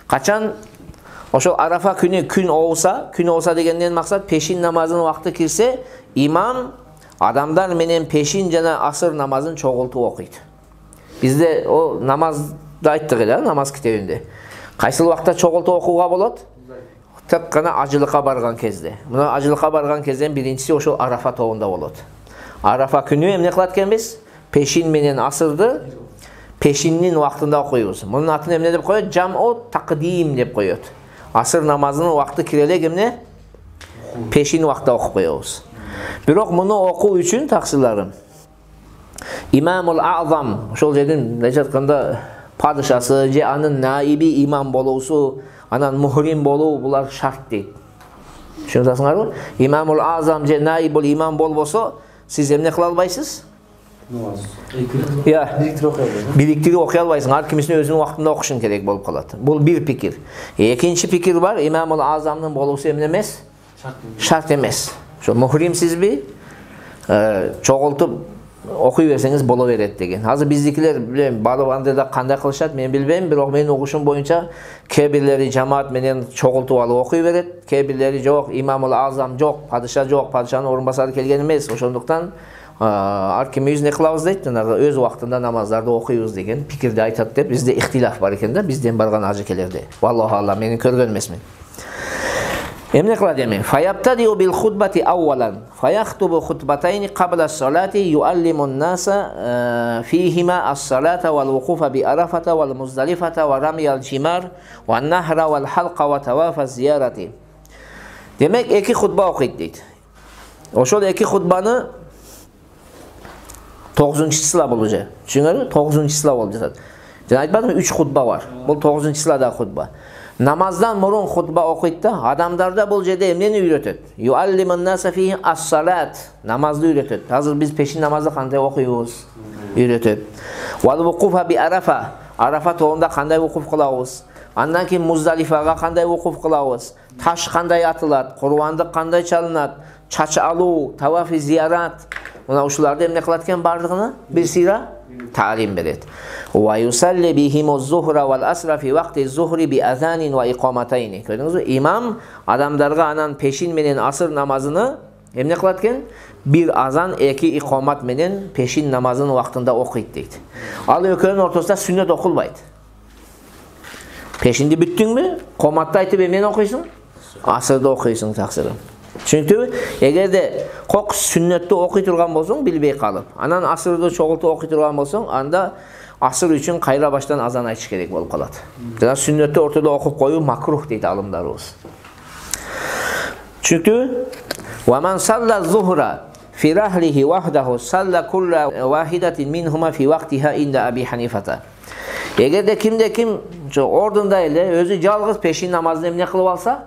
Качан ошол Арафа күнү күн оуса дегенден максат пешин намазынын убакыты кирсе, имам адамдар менен пешин жана асыр намазын чогултуп окуйт. Бизде о намазды айттык эле, намаз китебинде. Кайсыл убакта чогултуп окууга болот? Тек гана ажылыкка барган кезде. Мына ажылыкка барган кезден биринчиси ошол Арафа тобунда болот. Арафа күнү эмне кылат экенбиз? Пешин менен асырды пешиннин убактында окуйбуз. Мунун атын эмне деп коет? Жам'у тaqdim деп коет. Асыр намазынын убакыты кире элек эмне? Пешин убакта окуп коебуз. Бирок муну окуу үчүн таксыларым Имамул А'зам, ошол жердин айтканда падышасы же анын наиби имам болуусу, анан мухрим болуу булар шарт дейт. Түшүнөсүңөрбү? Имамул А'зам же наибул имам болбосо, сиз эмне кыла албайсыз? Бириктирип окуй албайсың. Ар кимисин өзүнүн убактында окушуң керек болуп калат. Бул бир пикир. Экинчи пикир бар, Имамул А'замдын болуусу эмне эмес? Шарт эмес. Ошо мухрим сизби чогултуп окуй берсеңиз боло берет деген. Азыр биздикилер билем барып андайда кандай кылышат мен билбейм, бирок менин угушум боюнча кээ бирлери жамаат менен чогултуп алып окуй берет, кээ бирлери жок, Имамул А'зам жок, падыша жок, падышанын орун басары келген эмес. Ошондуктан ар ким өзүнө кылабыз дейт, өз убактында намаздарды окуйбуз деген пикирди айтат деп бизде ихтилаф бар экен да, бизден барган ажыкелерде. Валлаху алам, мен көргөн эмесмин. Эмне кылат эми? Фаяптадиу бил хутбати аввалан, фаяхтубу хутбатайни кабла ас-салати юаллимун наса фихима ас-салата вал вукуфа би Арафата вал Муздалифата ва рамиял жимар ва нахра вал халqa ва тавафа зиярати. Демек эки хутба окуйт дейт. Ошол эки хутбаны 9-числа болду же. Түшүңөрбү? 9-числа болуп жатат. Жана айтпадымбы 3 хутба бар. Бул 9-числадагы хутба. Намаздан мурун хутба окуйт да, адамдарда бул жерде эмнени үйрөтөт? Юаллимун наса фихи ас-салат. Намазды үйрөтөт. Азыр биз пешин намазды кандай окуйбуз? Үйрөтөт. Вал вукуфа би Арафа. Арафа тобунда кандай вукуф кылабыз? Андан кийин Муздалифага кандай вукуф кылабыз? Таш кандай атылат? Курбандык кандай чалынат? Чач алуу, тавафи зиярат. Мына ушуларды эмне кылат экен бардыгына? Бир сыйра таалим берет. Ва юсалли бихимуз зухра вал асра фи вакти зухри би азанин ва иқаматайни. Көрдүңүзбү? Имам адамдарга анан пешин менен асыр намазыны эмне кылат экен? Бир азан, эки иқамат менен пешин намазынын убактында окуйт дейт. Ал экөөнүн ортосунда сүннөт окулбайт. Пешинди бүттүңбү? Коматты айтып эмнени окуйсуң? Асырды окуйсуң таксырым. Çünkü egerde kok sünnette okuy turgan bolsoң bilbey kalıp, anan asırdı çoğultu okuy turgan bolsoň, anda asır üçün kayra baştan azan aytış gerek bolup kalat. Jana sünnette ortada okup koyuu makruh deydi alımlarыбыз. Çünkü وَمَنْ صَلَّ الظُّهْرَ فِي رَحْلِهِ وَحْدَهُ صَلَّ كُلَّ وَاحِدَةٍ مِنْهُمَا فِي وَقْتِهَا اِنْدَ أَبِي حَنِيفَةَ. Egerde kimde kim ordunda ile özü жалгыз peşin namazını emne kılıp alsa,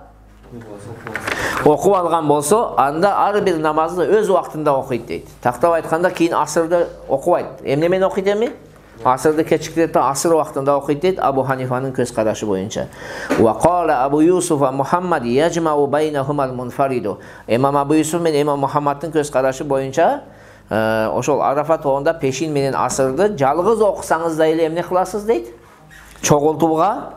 okup algan bolsa, anda ar bir namazını öz vaktinde okuyt deyt. Taktap aytkanda keyin asırda okuyt. Emne men okuyt emi? Asırda keçiktirip asır vaktinde okuyt deyt Abu Hanifa'nın köz karaşı boyunca. Ve qala Abu Yusuf ve Muhammed yecma'u beynehumal munfaridu. İmam Abu Yusuf men İmam Muhammed'in köz karaşı boyunca oşol Arafat oğunda peşin menen asırdı жалгыз okusanız da ile emne kılasız deyt. Çoğultuğa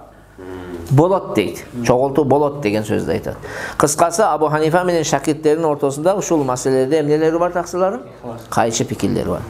bolot deyt. Çoğultu bolot degen sözde aytат. Kıskası Abu Hanifa menen şakirtlerin ortasında uşul meselelerde emneleri var taksılarım? Kayşı fikirleri var.